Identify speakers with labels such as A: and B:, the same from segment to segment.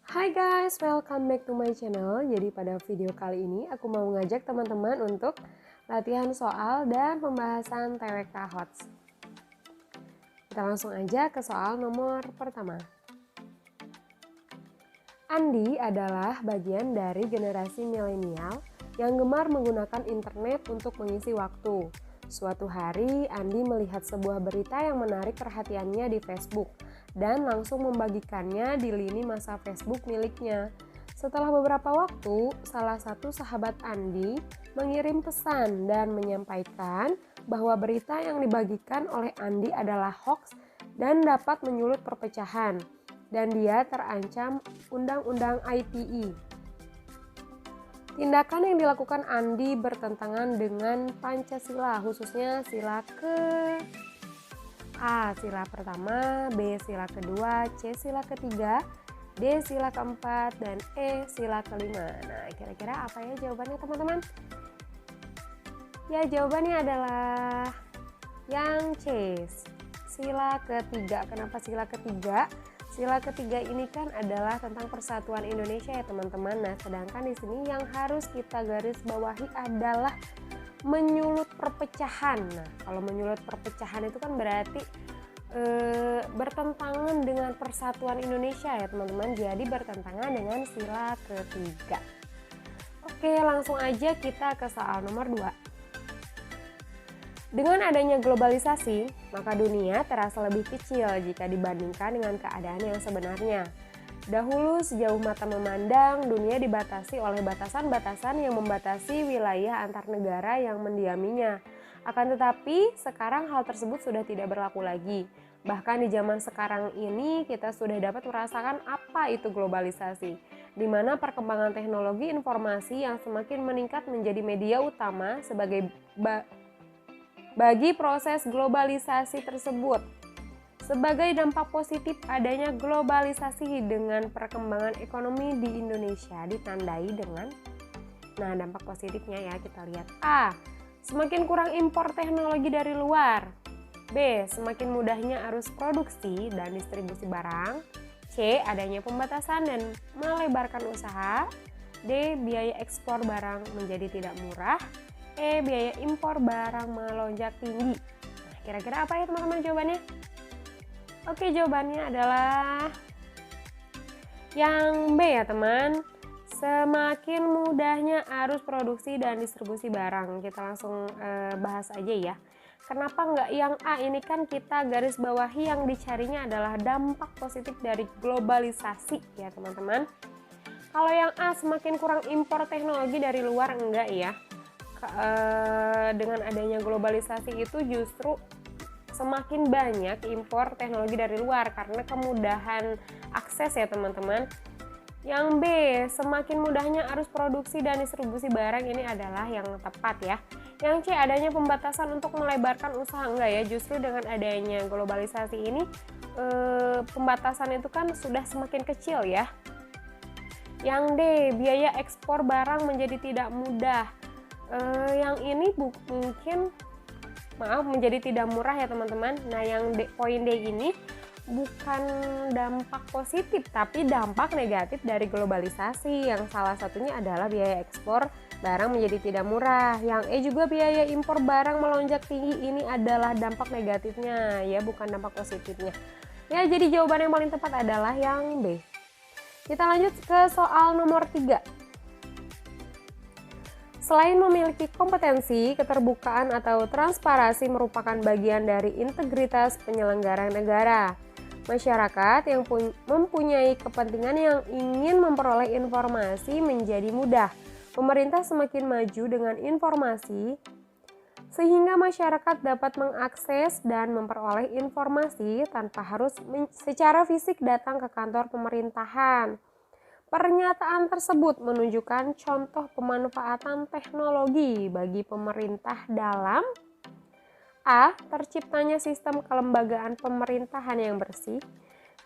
A: Hai guys, welcome back to my channel. Jadi pada video kali ini aku mau ngajak teman-teman untuk latihan soal dan pembahasan TWK HOTS. Kita langsung aja ke soal nomor pertama. Andi adalah bagian dari generasi milenial yang gemar menggunakan internet untuk mengisi waktu. Suatu hari, Andi melihat sebuah berita yang menarik perhatiannya di Facebook dan langsung membagikannya di lini masa Facebook miliknya. Setelah beberapa waktu, salah satu sahabat Andi mengirim pesan dan menyampaikan bahwa berita yang dibagikan oleh Andi adalah hoax dan dapat menyulut perpecahan, dan dia terancam Undang-Undang ITE. Tindakan yang dilakukan Andi bertentangan dengan Pancasila, khususnya sila A. Sila pertama, B. Sila kedua, C. Sila ketiga, D. Sila keempat, dan E. Sila kelima. Nah, kira-kira apa ya jawabannya teman-teman? Ya, jawabannya adalah yang C. Sila ketiga. Kenapa sila ketiga? Sila ketiga ini kan adalah tentang persatuan Indonesia ya teman-teman. Nah, sedangkan di sini yang harus kita garis bawahi adalah menyulut perpecahan. Nah, kalau menyulut perpecahan itu kan berarti bertentangan dengan persatuan Indonesia ya teman-teman. Jadi bertentangan dengan sila ketiga. Oke, langsung aja kita ke soal nomor 2. Dengan adanya globalisasi, maka dunia terasa lebih kecil jika dibandingkan dengan keadaan yang sebenarnya. Dahulu sejauh mata memandang, dunia dibatasi oleh batasan-batasan yang membatasi wilayah antar negara yang mendiaminya. Akan tetapi, sekarang hal tersebut sudah tidak berlaku lagi. Bahkan di zaman sekarang ini, kita sudah dapat merasakan apa itu globalisasi, di mana perkembangan teknologi informasi yang semakin meningkat menjadi media utama sebagai bagi proses globalisasi tersebut. Sebagai dampak positif adanya globalisasi dengan perkembangan ekonomi di Indonesia ditandai dengan, nah dampak positifnya ya kita lihat. A. Semakin kurang impor teknologi dari luar. B. Semakin mudahnya arus produksi dan distribusi barang. C. Adanya pembatasan dan melebarkan usaha. D. Biaya ekspor barang menjadi tidak murah. E. Biaya impor barang melonjak tinggi. Nah, kira-kira apa ya teman-teman jawabannya? Oke, jawabannya adalah yang B ya teman. Semakin mudahnya arus produksi dan distribusi barang. Kita langsung bahas aja ya. Kenapa nggak yang A? Ini kan kita garis bawahi yang dicarinya adalah dampak positif dari globalisasi ya teman-teman. Kalau yang A semakin kurang impor teknologi dari luar, enggak ya. Dengan adanya globalisasi itu justru semakin banyak impor teknologi dari luar karena kemudahan akses ya teman-teman. Yang B, semakin mudahnya arus produksi dan distribusi barang, ini adalah yang tepat ya. Yang C, adanya pembatasan untuk melebarkan usaha, enggak ya, justru dengan adanya globalisasi ini pembatasan itu kan sudah semakin kecil ya. Yang D, biaya ekspor barang menjadi tidak mudah. Yang ini mungkin menjadi tidak murah ya teman-teman. Nah, yang poin D ini bukan dampak positif tapi dampak negatif dari globalisasi, yang salah satunya adalah biaya ekspor barang menjadi tidak murah. Yang E juga biaya impor barang melonjak tinggi, ini adalah dampak negatifnya ya, bukan dampak positifnya. Ya, jadi jawaban yang paling tepat adalah yang B. Kita lanjut ke soal nomor 3. Selain memiliki kompetensi, keterbukaan atau transparansi merupakan bagian dari integritas penyelenggara negara. Masyarakat yang mempunyai kepentingan yang ingin memperoleh informasi menjadi mudah. Pemerintah semakin maju dengan informasi, sehingga masyarakat dapat mengakses dan memperoleh informasi tanpa harus secara fisik datang ke kantor pemerintahan. Pernyataan tersebut menunjukkan contoh pemanfaatan teknologi bagi pemerintah dalam A. Terciptanya sistem kelembagaan pemerintahan yang bersih.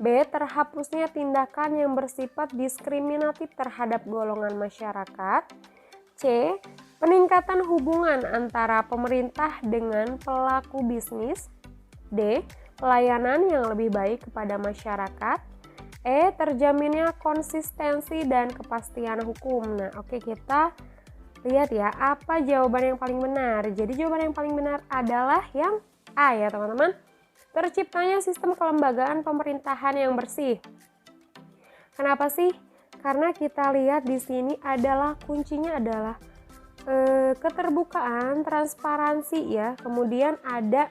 A: B. Terhapusnya tindakan yang bersifat diskriminatif terhadap golongan masyarakat. C. Peningkatan hubungan antara pemerintah dengan pelaku bisnis. D. Pelayanan yang lebih baik kepada masyarakat. Terjaminnya konsistensi dan kepastian hukum. Nah, oke, kita lihat ya, apa jawaban yang paling benar. Jadi jawaban yang paling benar adalah yang A ya teman-teman. Terciptanya sistem kelembagaan pemerintahan yang bersih. Kenapa sih? Karena kita lihat di sini adalah kuncinya adalah keterbukaan, transparansi ya. Kemudian ada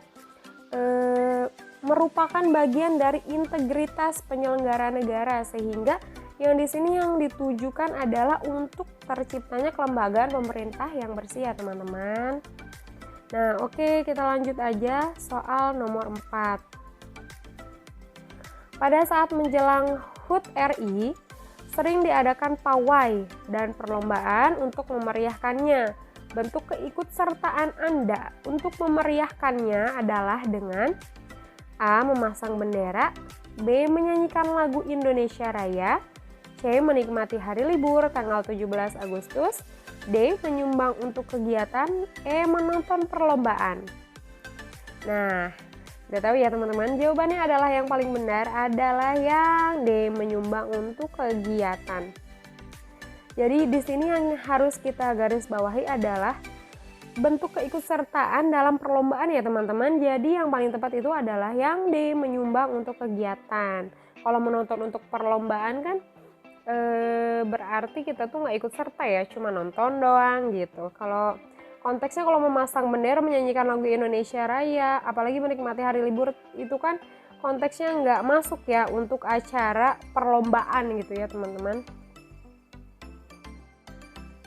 A: merupakan bagian dari integritas penyelenggara negara, sehingga yang di sini yang ditujukan adalah untuk terciptanya kelembagaan pemerintah yang bersih ya teman-teman. Nah, oke, kita lanjut aja soal nomor 4. Pada saat menjelang HUT RI, sering diadakan pawai dan perlombaan untuk memeriahkannya. Bentuk keikutsertaan Anda untuk memeriahkannya adalah dengan A. Memasang bendera, B. Menyanyikan lagu Indonesia Raya, C. Menikmati hari libur tanggal 17 Agustus, D. Menyumbang untuk kegiatan, E. Menonton perlombaan. Nah, udah tahu ya teman-teman, jawabannya adalah yang paling benar adalah yang D. Menyumbang untuk kegiatan. Jadi di sini yang harus kita garis bawahi adalah bentuk keikutsertaan dalam perlombaan ya teman-teman. Jadi yang paling tepat itu adalah yang D. Menyumbang untuk kegiatan. Kalau menonton untuk perlombaan kan berarti kita tuh nggak ikut serta ya, cuma nonton doang gitu. Kalau konteksnya kalau memasang bendera, menyanyikan lagu Indonesia Raya, apalagi menikmati hari libur, itu kan konteksnya nggak masuk ya untuk acara perlombaan gitu ya teman-teman.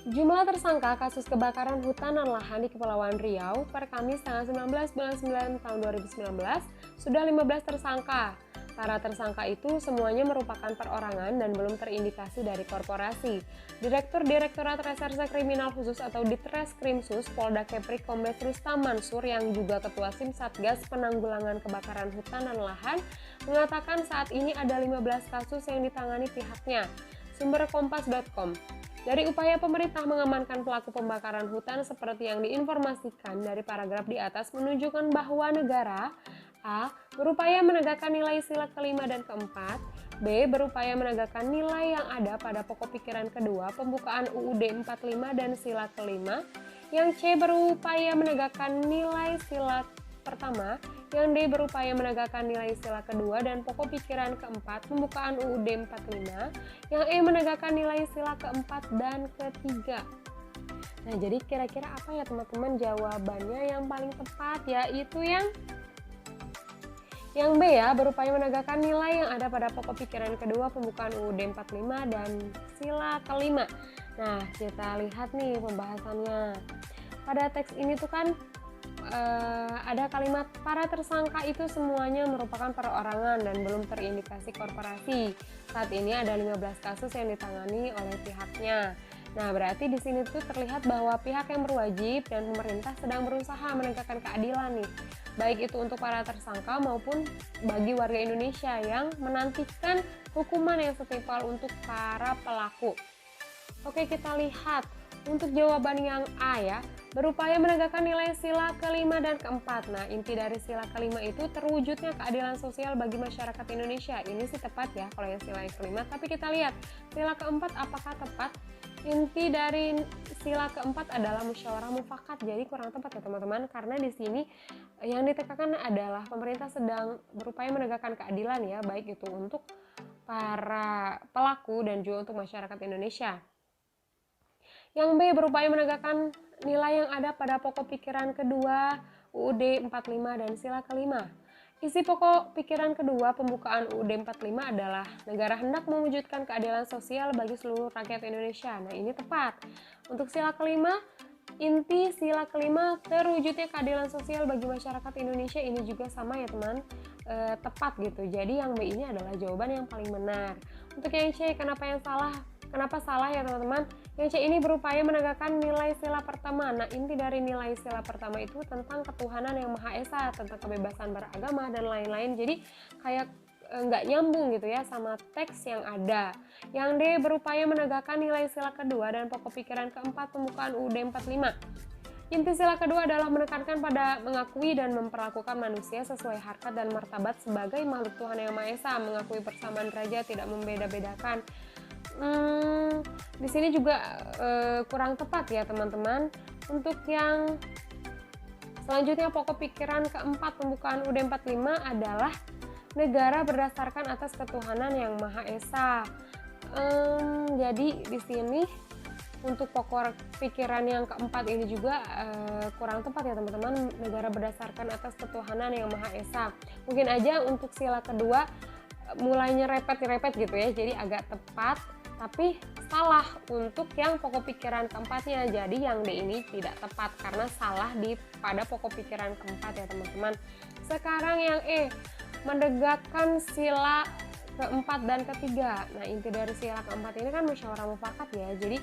A: Jumlah tersangka kasus kebakaran hutan dan lahan di Kepulauan Riau per Kamis tanggal 19 bulan 9 tahun 2019 sudah 15 tersangka. Para tersangka itu semuanya merupakan perorangan dan belum terindikasi dari korporasi. Direktur Direktorat Reserse Kriminal Khusus atau Ditreskrimsus Polda Kepri Kombes Rustam Mansur yang juga Ketua Sim Satgas Penanggulangan Kebakaran Hutan dan Lahan mengatakan saat ini ada 15 kasus yang ditangani pihaknya. Sumber Kompas.com. Dari upaya pemerintah mengamankan pelaku pembakaran hutan seperti yang diinformasikan dari paragraf di atas menunjukkan bahwa negara A. Berupaya menegakkan nilai sila kelima dan keempat, B. Berupaya menegakkan nilai yang ada pada pokok pikiran kedua pembukaan UUD 45 dan sila kelima, yang C. Berupaya menegakkan nilai sila pertama, yang D. Berupaya menegakkan nilai sila kedua dan pokok pikiran keempat pembukaan UUD 45, yang E. Menegakkan nilai sila keempat dan ketiga. Nah, jadi kira-kira apa ya teman-teman jawabannya yang paling tepat, yaitu yang B ya, berupaya menegakkan nilai yang ada pada pokok pikiran kedua pembukaan UUD 45 dan sila kelima. Nah, kita lihat nih pembahasannya. Pada teks ini tuh kan ada kalimat para tersangka itu semuanya merupakan perorangan dan belum terindikasi korporasi. Saat ini ada 15 kasus yang ditangani oleh pihaknya. Nah, berarti di sini tuh terlihat bahwa pihak yang berwajib dan pemerintah sedang berusaha menegakkan keadilan nih. Baik itu untuk para tersangka maupun bagi warga Indonesia yang menantikan hukuman yang setimpal untuk para pelaku. Oke, kita lihat untuk jawaban yang A ya. Berupaya menegakkan nilai sila kelima dan keempat. Nah, inti dari sila kelima itu terwujudnya keadilan sosial bagi masyarakat Indonesia. Ini sih tepat ya kalau yang sila yang kelima. Tapi kita lihat sila keempat apakah tepat? Inti dari sila keempat adalah musyawarah mufakat. Jadi kurang tepat ya teman-teman, karena di sini yang ditekankan adalah pemerintah sedang berupaya menegakkan keadilan ya, baik itu untuk para pelaku dan juga untuk masyarakat Indonesia. Yang B. Berupaya menegakkan nilai yang ada pada pokok pikiran kedua UUD 45 dan sila kelima. Isi pokok pikiran kedua pembukaan UUD 45 adalah negara hendak mewujudkan keadilan sosial bagi seluruh rakyat Indonesia. Nah, ini tepat. Untuk sila kelima, inti sila kelima terwujudnya keadilan sosial bagi masyarakat Indonesia, ini juga sama ya teman, tepat gitu. Jadi yang B ini adalah jawaban yang paling benar. Untuk yang C, Kenapa salah ya teman-teman? Yang C ini berupaya menegakkan nilai sila pertama. Nah, inti dari nilai sila pertama itu tentang ketuhanan yang Maha Esa, tentang kebebasan beragama dan lain-lain. Jadi kayak nggak nyambung gitu ya sama teks yang ada. Yang D berupaya menegakkan nilai sila kedua dan pokok pikiran keempat pembukaan UUD 45. Inti sila kedua adalah menekankan pada mengakui dan memperlakukan manusia sesuai harkat dan martabat sebagai makhluk Tuhan Yang Maha Esa, mengakui persamaan derajat, tidak membeda-bedakan. Di sini juga kurang tepat ya teman-teman. Untuk yang selanjutnya, pokok pikiran keempat pembukaan UD 45 adalah negara berdasarkan atas ketuhanan Yang Maha Esa. Jadi di sini untuk pokok pikiran yang keempat ini juga kurang tepat ya teman-teman, negara berdasarkan atas ketuhanan Yang Maha Esa. Mungkin aja untuk sila kedua mulainya repet gitu ya, jadi agak tepat, tapi salah untuk yang pokok pikiran keempatnya. Jadi yang D ini tidak tepat karena salah pada pokok pikiran keempat ya teman-teman. Sekarang yang E, menegakkan sila keempat dan ketiga. Nah, inti dari sila keempat ini kan musyawarah mufakat ya, jadi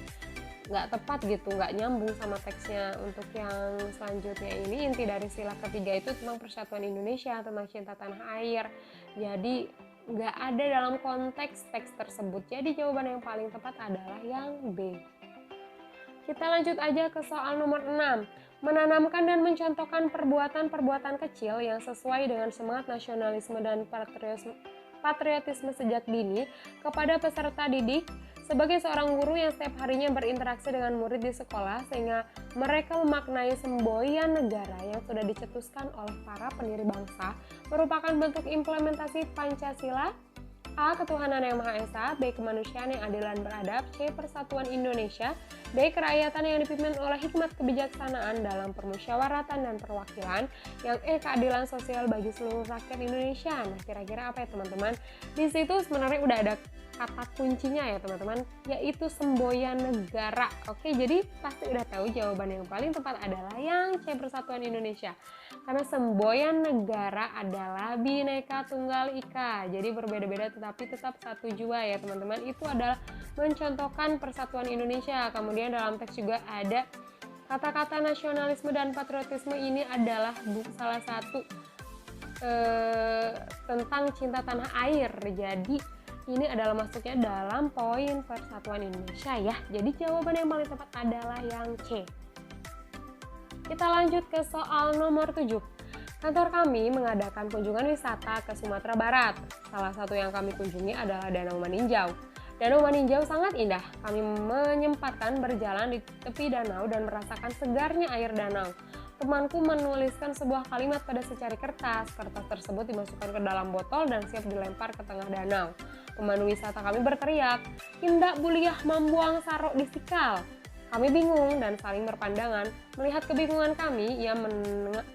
A: nggak tepat gitu, nggak nyambung sama teksnya. Untuk yang selanjutnya ini, inti dari sila ketiga itu tentang persatuan Indonesia, tentang cinta tanah air, jadi nggak ada dalam konteks teks tersebut. Jadi jawaban yang paling tepat adalah yang B. Kita lanjut aja ke soal nomor 6. Menanamkan dan mencontohkan perbuatan-perbuatan kecil yang sesuai dengan semangat nasionalisme dan patriotisme sejak dini kepada peserta didik sebagai seorang guru yang setiap harinya berinteraksi dengan murid di sekolah, sehingga mereka memaknai semboyan negara yang sudah dicetuskan oleh para pendiri bangsa merupakan bentuk implementasi Pancasila. A. Ketuhanan Yang Maha Esa. B. Kemanusiaan yang adil dan beradab. C. Persatuan Indonesia. D. Kerakyatan yang dipimpin oleh hikmat kebijaksanaan dalam permusyawaratan dan perwakilan. Yang E. Keadilan sosial bagi seluruh rakyat Indonesia. Nah, kira-kira apa ya teman-teman? Di situ sebenarnya udah ada kata kuncinya ya teman-teman, yaitu semboyan negara. Oke, jadi pasti udah tahu jawaban yang paling tepat adalah yang C. Persatuan Indonesia. Karena semboyan negara adalah Bhinneka Tunggal Ika. Jadi berbeda-beda tetapi tetap satu jua ya teman-teman. Itu adalah mencontohkan persatuan Indonesia. Kemudian dalam teks juga ada kata-kata nasionalisme dan patriotisme, ini adalah salah satu tentang cinta tanah air. Jadi ini adalah masuknya dalam poin persatuan Indonesia ya. Jadi jawaban yang paling tepat adalah yang C. Kita lanjut ke soal nomor 7. Kantor kami mengadakan kunjungan wisata ke Sumatera Barat. Salah satu yang kami kunjungi adalah Danau Maninjau. Danau Maninjau sangat indah. Kami menyempatkan berjalan di tepi danau dan merasakan segarnya air danau. Temanku menuliskan sebuah kalimat pada secari kertas. Kertas tersebut dimasukkan ke dalam botol dan siap dilempar ke tengah danau. Pemandu wisata kami berteriak, "Hindak buliah membuang sarok di sikal." Kami bingung dan saling berpandangan. Melihat kebingungan kami, ia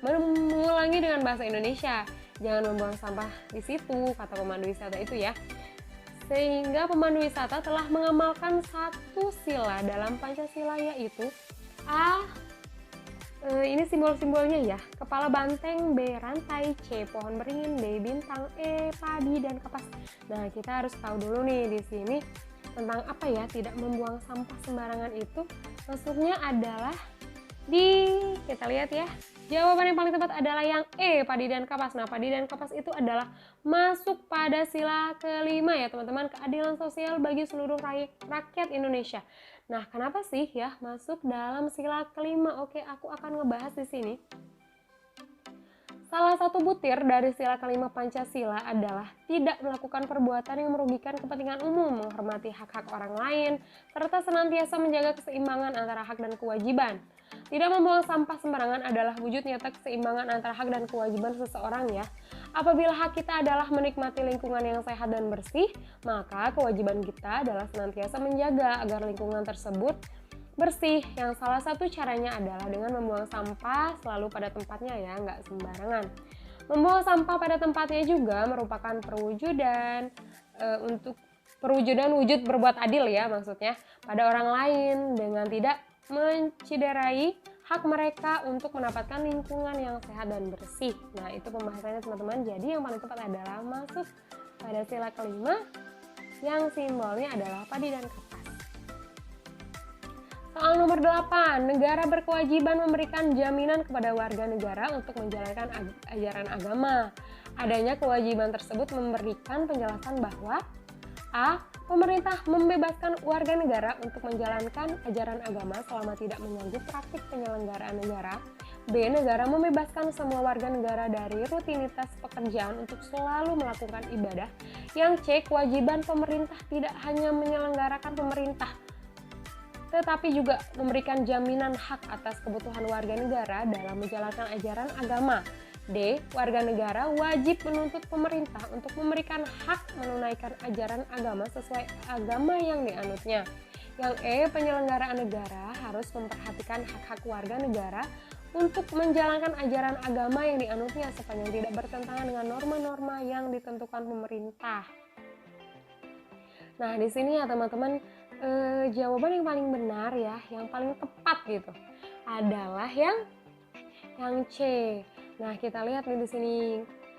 A: mengulangi dengan bahasa Indonesia, "Jangan membuang sampah di situ," kata pemandu wisata itu ya. Sehingga pemandu wisata telah mengamalkan satu sila dalam Pancasila, yaitu A. Ini simbol-simbolnya ya, kepala banteng, B. rantai, C. pohon beringin, D. bintang, E. padi dan kapas. Nah, kita harus tahu dulu nih di sini tentang apa ya, tidak membuang sampah sembarangan itu masuknya adalah kita lihat ya. Jawaban yang paling tepat adalah yang E, padi dan kapas. Nah, padi dan kapas itu adalah masuk pada sila kelima ya teman-teman, keadilan sosial bagi seluruh rakyat Indonesia. Nah, kenapa sih ya masuk dalam sila kelima? Oke, aku akan ngebahas di sini. Salah satu butir dari sila kelima Pancasila adalah tidak melakukan perbuatan yang merugikan kepentingan umum, menghormati hak-hak orang lain, serta senantiasa menjaga keseimbangan antara hak dan kewajiban. Tidak membuang sampah sembarangan adalah wujud nyata keseimbangan antara hak dan kewajiban seseorang ya. Apabila hak kita adalah menikmati lingkungan yang sehat dan bersih, maka kewajiban kita adalah senantiasa menjaga agar lingkungan tersebut bersih, yang salah satu caranya adalah dengan membuang sampah selalu pada tempatnya ya, nggak sembarangan. Membuang sampah pada tempatnya juga merupakan perwujudan wujud berbuat adil ya, maksudnya pada orang lain dengan tidak menciderai hak mereka untuk mendapatkan lingkungan yang sehat dan bersih. Nah, itu pembahasannya teman-teman. Jadi yang paling tepat adalah masuk pada sila kelima yang simbolnya adalah padi dan kapas. Soal nomor 8, negara berkewajiban memberikan jaminan kepada warga negara untuk menjalankan ajaran agama. Adanya kewajiban tersebut memberikan penjelasan bahwa A. Pemerintah membebaskan warga negara untuk menjalankan ajaran agama selama tidak mengganggu praktik penyelenggaraan negara. B. Negara membebaskan semua warga negara dari rutinitas pekerjaan untuk selalu melakukan ibadah. Yang C. Kewajiban pemerintah tidak hanya menyelenggarakan pemerintah, tetapi juga memberikan jaminan hak atas kebutuhan warga negara dalam menjalankan ajaran agama. D. Warga negara wajib menuntut pemerintah untuk memberikan hak menunaikan ajaran agama sesuai agama yang dianutnya. Yang E. Penyelenggaraan negara harus memperhatikan hak-hak warga negara untuk menjalankan ajaran agama yang dianutnya sepanjang tidak bertentangan dengan norma-norma yang ditentukan pemerintah. Nah, di sini ya teman-teman, jawaban yang paling benar ya, yang paling tepat gitu, adalah yang C. Nah, kita lihat nih di sini,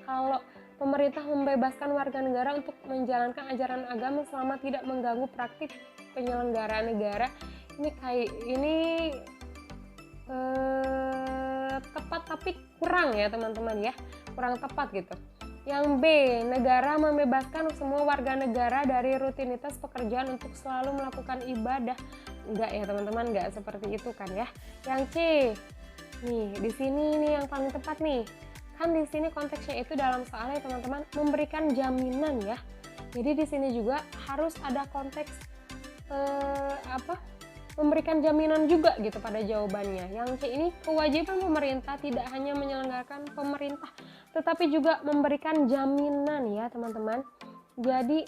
A: kalau pemerintah membebaskan warga negara untuk menjalankan ajaran agama selama tidak mengganggu praktik penyelenggaraan negara, ini tepat tapi kurang ya teman-teman ya, kurang tepat gitu. Yang B, negara membebaskan semua warga negara dari rutinitas pekerjaan untuk selalu melakukan ibadah. Enggak ya teman-teman, enggak seperti itu kan ya. Yang C, nih di sini nih yang paling tepat nih. Kan di sini konteksnya itu dalam soalnya teman-teman memberikan jaminan ya. Jadi di sini juga harus ada konteks memberikan jaminan juga gitu pada jawabannya. Yang C ini kewajiban pemerintah tidak hanya menyelenggarakan pemerintah, tetapi juga memberikan jaminan ya teman-teman. Jadi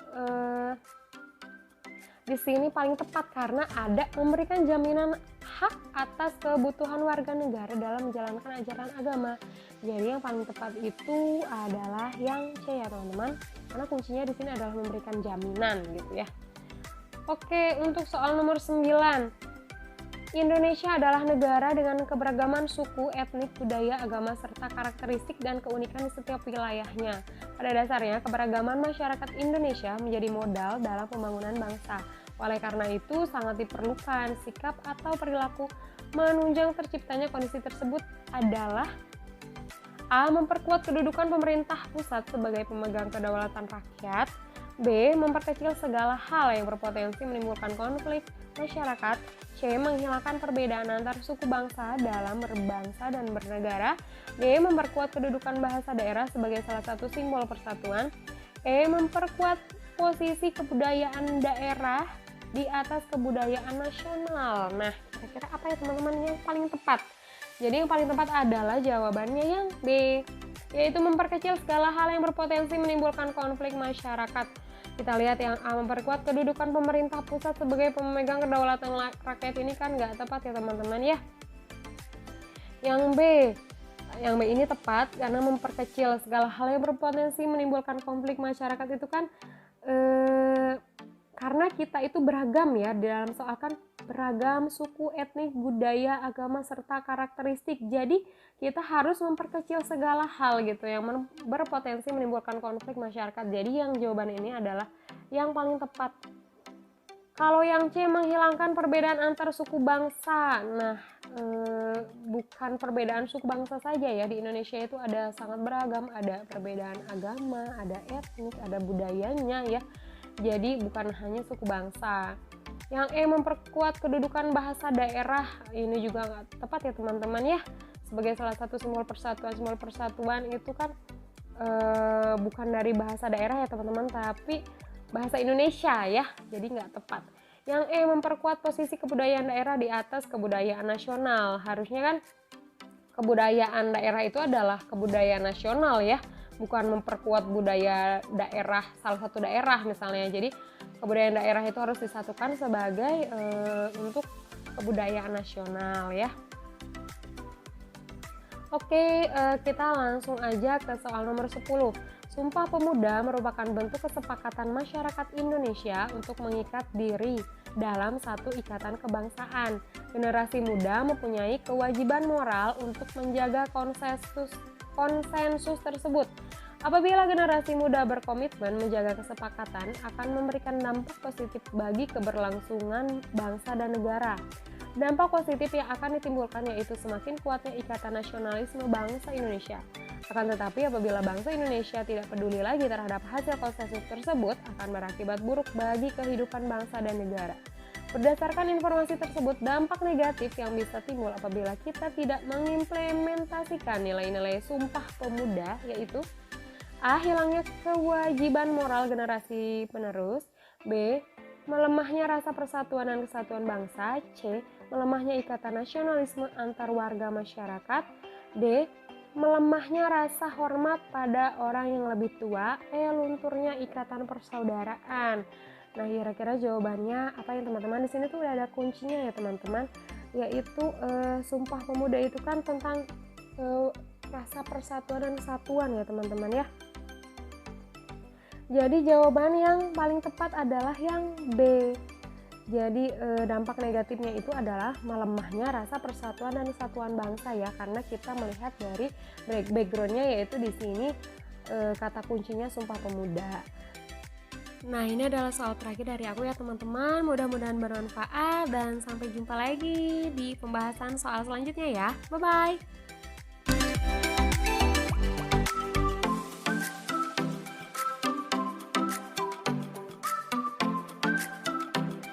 A: di sini paling tepat karena ada memberikan jaminan hak atas kebutuhan warga negara dalam menjalankan ajaran agama. Jadi yang paling tepat itu adalah yang C ya teman-teman, karena kuncinya di sini adalah memberikan jaminan gitu ya. Oke, untuk soal nomor 9. Indonesia adalah negara dengan keberagaman suku, etnik, budaya, agama, serta karakteristik dan keunikan di setiap wilayahnya. Pada dasarnya, keberagaman masyarakat Indonesia menjadi modal dalam pembangunan bangsa. Oleh karena itu, sangat diperlukan sikap atau perilaku menunjang terciptanya kondisi tersebut adalah A. Memperkuat kedudukan pemerintah pusat sebagai pemegang kedaulatan rakyat. B. Memperkecil segala hal yang berpotensi menimbulkan konflik masyarakat. C. Menghilangkan perbedaan antar suku bangsa dalam berbangsa dan bernegara. D. Memperkuat kedudukan bahasa daerah sebagai salah satu simbol persatuan. E. Memperkuat posisi kebudayaan daerah di atas kebudayaan nasional. Nah, kira-kira apa ya teman-teman yang paling tepat? Jadi yang paling tepat adalah jawabannya yang B, yaitu memperkecil segala hal yang berpotensi menimbulkan konflik masyarakat. Kita lihat yang A, memperkuat kedudukan pemerintah pusat sebagai pemegang kedaulatan rakyat, ini kan nggak tepat ya teman-teman ya. Yang B ini tepat karena memperkecil segala hal yang berpotensi menimbulkan konflik masyarakat itu kan karena kita itu beragam ya, dalam soal kan beragam suku, etnik, budaya, agama, serta karakteristik. Jadi kita harus memperkecil segala hal gitu yang berpotensi menimbulkan konflik masyarakat. Jadi yang jawaban ini adalah yang paling tepat. Kalau yang C, menghilangkan perbedaan antar suku bangsa. Nah, bukan perbedaan suku bangsa saja ya, di Indonesia itu ada sangat beragam, ada perbedaan agama, ada etnik, ada budayanya ya. Jadi bukan hanya suku bangsa. Yang E, memperkuat kedudukan bahasa daerah. Ini juga nggak tepat ya teman-teman ya. Sebagai salah satu simbol persatuan itu kan bukan dari bahasa daerah ya teman-teman, tapi bahasa Indonesia ya. Jadi nggak tepat. Yang E, memperkuat posisi kebudayaan daerah di atas kebudayaan nasional. Harusnya kan kebudayaan daerah itu adalah kebudayaan nasional ya, bukan memperkuat budaya daerah salah satu daerah misalnya. Jadi kebudayaan daerah itu harus disatukan sebagai untuk kebudayaan nasional ya. Oke, kita langsung aja ke soal nomor 10. Sumpah Pemuda merupakan bentuk kesepakatan masyarakat Indonesia untuk mengikat diri dalam satu ikatan kebangsaan. Generasi muda mempunyai kewajiban moral untuk menjaga konsensus tersebut. Apabila generasi muda berkomitmen menjaga kesepakatan, akan memberikan dampak positif bagi keberlangsungan bangsa dan negara. Dampak positif yang akan ditimbulkan yaitu semakin kuatnya ikatan nasionalisme bangsa Indonesia. Akan tetapi apabila bangsa Indonesia tidak peduli lagi terhadap hasil konsensus tersebut, akan berakibat buruk bagi kehidupan bangsa dan negara. Berdasarkan informasi tersebut, dampak negatif yang bisa timbul apabila kita tidak mengimplementasikan nilai-nilai Sumpah Pemuda yaitu A. Hilangnya kewajiban moral generasi penerus. B. Melemahnya rasa persatuan dan kesatuan bangsa. C. Melemahnya ikatan nasionalisme antar warga masyarakat. D. Melemahnya rasa hormat pada orang yang lebih tua. E. Lunturnya ikatan persaudaraan. Nah, kira-kira jawabannya apa yang teman-teman di sini tuh udah ada kuncinya ya teman-teman, yaitu Sumpah Pemuda itu kan tentang rasa persatuan dan kesatuan ya teman-teman ya. Jadi jawaban yang paling tepat adalah yang B. Jadi dampak negatifnya itu adalah melemahnya rasa persatuan dan kesatuan bangsa ya, karena kita melihat dari backgroundnya yaitu di sini kata kuncinya Sumpah Pemuda. Nah, ini adalah soal terakhir dari aku ya teman-teman. Mudah-mudahan bermanfaat dan sampai jumpa lagi di pembahasan soal selanjutnya ya. Bye-bye.